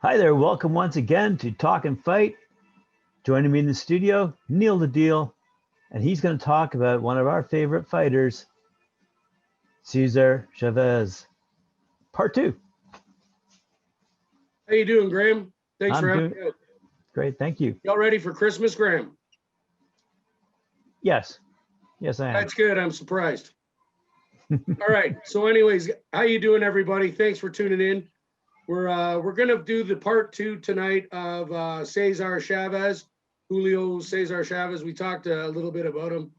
Hi there, welcome once again to Talk and Fight. Joining me in the studio, Neil the Deal, and he's going to talk about one of our favorite fighters, Cesar Chavez. Part two. How you doing, Graham? Thanks I'm for having doing me out. great, thank you. Y'all ready for Christmas, Graham? Yes, I am. That's good. I'm surprised. All right. So, anyways, how you doing, everybody? Thanks for tuning in. We're gonna do the part two tonight of Cesar Chavez, Julio Cesar Chavez. We talked a little bit about him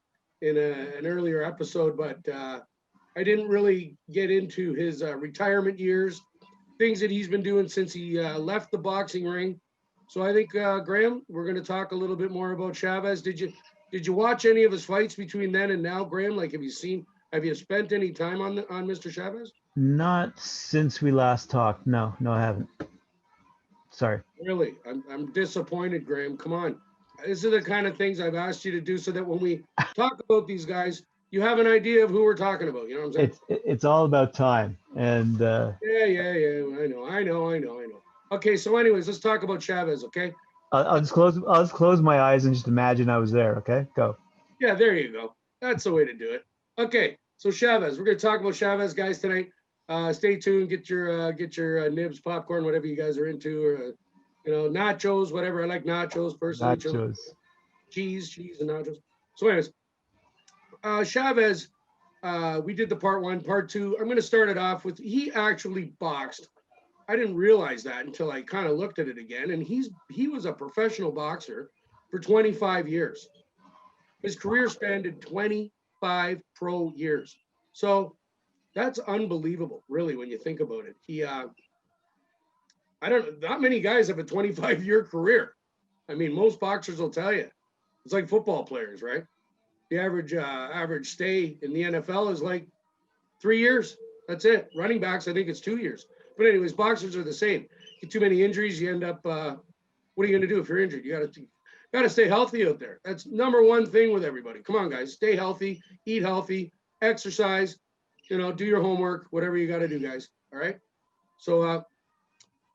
in an earlier episode, but I didn't really get into his retirement years, things that he's been doing since he left the boxing ring. So I think Graham, we're going to talk a little bit more about Chavez. Did you watch any of his fights between then and now, Graham? Like, have you spent any time on Mr. Chavez? Not since we last talked. No, I haven't. Sorry. Really, I'm disappointed, Graham. Come on, these are the kind of things I've asked you to do so that when we talk about these guys, you have an idea of who we're talking about. You know what I'm saying? It's all about time, and Yeah. I know. Okay, so anyways, let's talk about Chavez. Okay. I'll just close my eyes and just imagine I was there. Okay, go. Yeah, there you go. That's the way to do it. Okay, so Chavez, we're going to talk about Chavez, guys, tonight. Stay tuned. Get your nibs, popcorn, whatever you guys are into, or nachos, whatever. I like nachos personally. Nachos. Cheese, and nachos. So, anyways, Chavez. We did the part one, part two. I'm going to start it off with he actually boxed. I didn't realize that until I kind of looked at it again, and he was a professional boxer for 25 years. His career spanned 25 pro years. So that's unbelievable, really, when you think about it. Not many guys have a 25-year career. I mean, most boxers will tell you. It's like football players, right? The average stay in the NFL is like 3 years. That's it. Running backs, I think it's 2 years. But anyways, boxers are the same. Get too many injuries, you end up. What are you going to do if you're injured? You got to stay healthy out there. That's number one thing with everybody. Come on, guys, stay healthy, eat healthy, exercise. Do your homework, whatever you got to do, guys. All right. So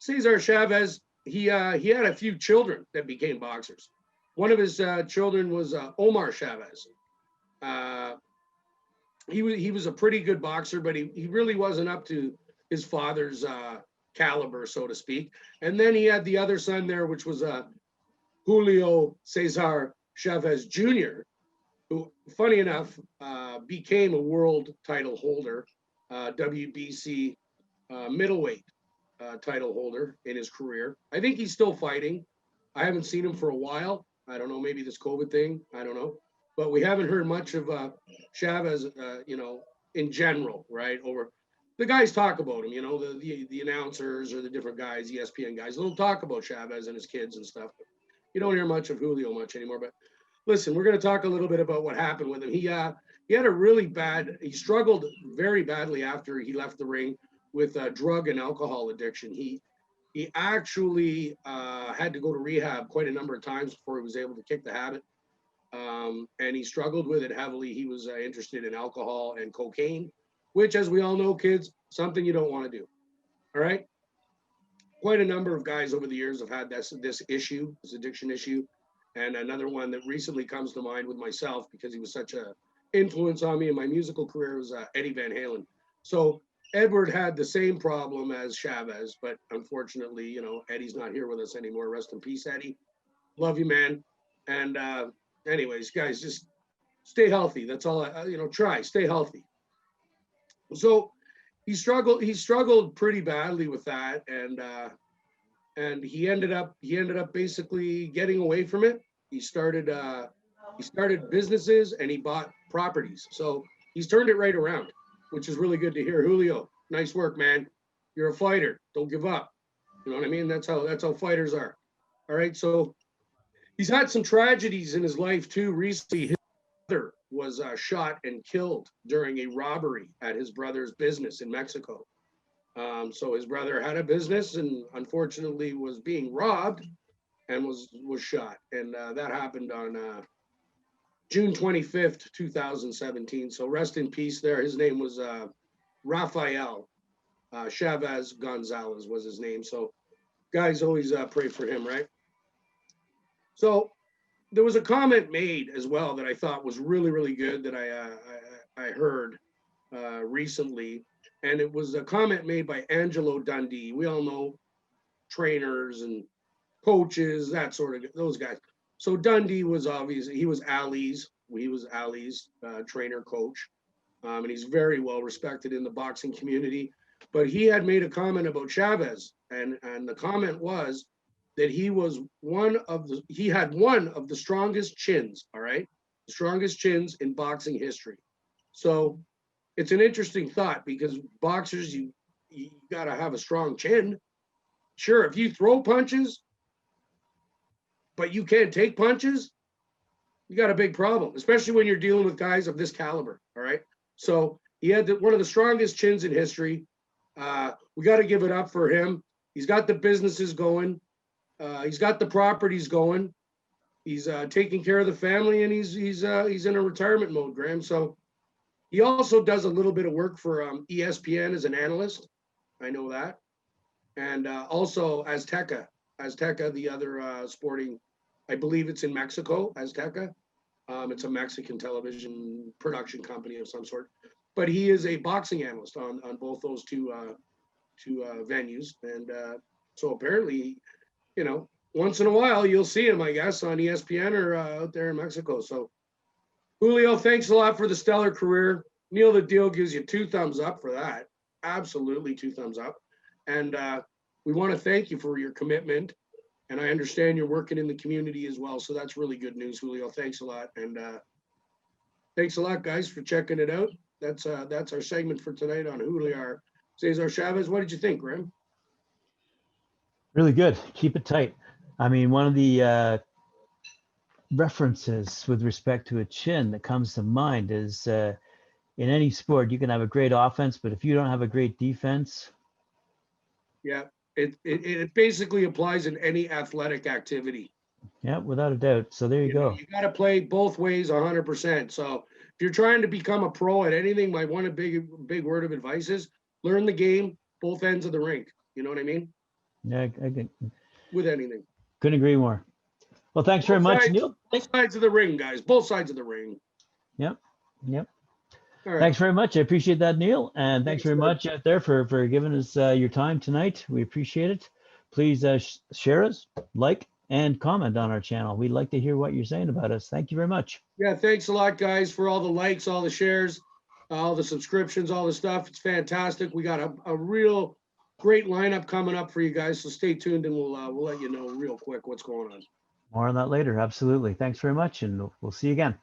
Cesar Chavez, he had a few children that became boxers. One of his children was Omar Chavez. He was a pretty good boxer, but he really wasn't up to his father's caliber, so to speak. And then he had the other son there, which was Julio Cesar Chavez Jr., who, funny enough, became a world title holder, WBC middleweight title holder in his career. I think he's still fighting. I haven't seen him for a while. I don't know, maybe this COVID thing. I don't know. But we haven't heard much of Chavez, in general, right? Over the guys talk about him, the announcers or the different guys, ESPN guys, they'll talk about Chavez and his kids and stuff. You don't hear much of Julio much anymore. But listen, we're going to talk a little bit about what happened with him. He had a really he struggled very badly after he left the ring with drug and alcohol addiction. He actually had to go to rehab quite a number of times before he was able to kick the habit. And he struggled with it heavily. He was interested in alcohol and cocaine, which, as we all know, kids, something you don't want to do. All right. Quite a number of guys over the years have had this issue, this addiction issue. And another one that recently comes to mind with myself, because he was such an influence on me in my musical career, was Eddie Van Halen. So Edward had the same problem as Chavez, but unfortunately, Eddie's not here with us anymore. Rest in peace, Eddie. Love you, man. And anyways, guys, just stay healthy. That's all try, stay healthy. So he struggled pretty badly with that. And he ended up basically getting away from it. He started businesses and he bought properties. So he's turned it right around, which is really good to hear. Julio, nice work, man. You're a fighter. Don't give up. You know what I mean? That's how fighters are. All right. So he's had some tragedies in his life too. Recently, his brother was shot and killed during a robbery at his brother's business in Mexico. So his brother had a business and unfortunately was being robbed and was shot. And that happened on June 25th, 2017. So rest in peace there. His name was Rafael Chavez Gonzalez was his name. So guys always pray for him, right? So there was a comment made as well that I thought was really, really good that I heard recently, and it was a comment made by Angelo Dundee. We all know trainers and coaches, that sort of those guys. So Dundee was obviously he was Ali's trainer coach, and he's very well respected in the boxing community. But he had made a comment about Chavez, and the comment was that he had one of the strongest chins. All right, the strongest chins in boxing history. So it's an interesting thought because boxers, you got to have a strong chin. Sure, if you throw punches, but you can't take punches, you got a big problem, especially when you're dealing with guys of this caliber. All right. So he had one of the strongest chins in history. We got to give it up for him. He's got the businesses going. He's got the properties going. He's taking care of the family, and he's in a retirement mode, Graham. So he also does a little bit of work for ESPN as an analyst. I know that. And also Azteca, the other sporting, I believe it's in Mexico, Azteca. It's a Mexican television production company of some sort. But he is a boxing analyst on both those two venues. And so apparently, once in a while you'll see him, I guess, on ESPN or out there in Mexico. So Julio, thanks a lot for the stellar career. Neil the Deal gives you 2 thumbs up for that. Absolutely 2 thumbs up. And we want to thank you for your commitment. And I understand you're working in the community as well. So that's really good news, Julio. Thanks a lot. And thanks a lot, guys, for checking it out. That's our segment for tonight on Julio Cesar Chavez. What did you think, Graham? Really good. Keep it tight. I mean, one of the references with respect to a chin that comes to mind is in any sport, you can have a great offense, but if you don't have a great defense. Yeah, it basically applies in any athletic activity. Yeah, without a doubt. So there you go. You got to play both ways 100%. So if you're trying to become a pro at anything, my one big word of advice is learn the game, both ends of the rink. You know what I mean? Yeah, I can, with anything. Couldn't agree more. Well, thanks very much, Neil. Both sides of the ring, guys. Both sides of the ring. Yep. All right. Thanks very much. I appreciate that, Neil. And thanks very much out there for giving us your time tonight. We appreciate it. Please share us, like, and comment on our channel. We'd like to hear what you're saying about us. Thank you very much. Yeah, thanks a lot, guys, for all the likes, all the shares, all the subscriptions, all the stuff. It's fantastic. We got a real great lineup coming up for you guys. So stay tuned, and we'll let you know real quick what's going on. More on that later. Absolutely. Thanks very much, and we'll see you again.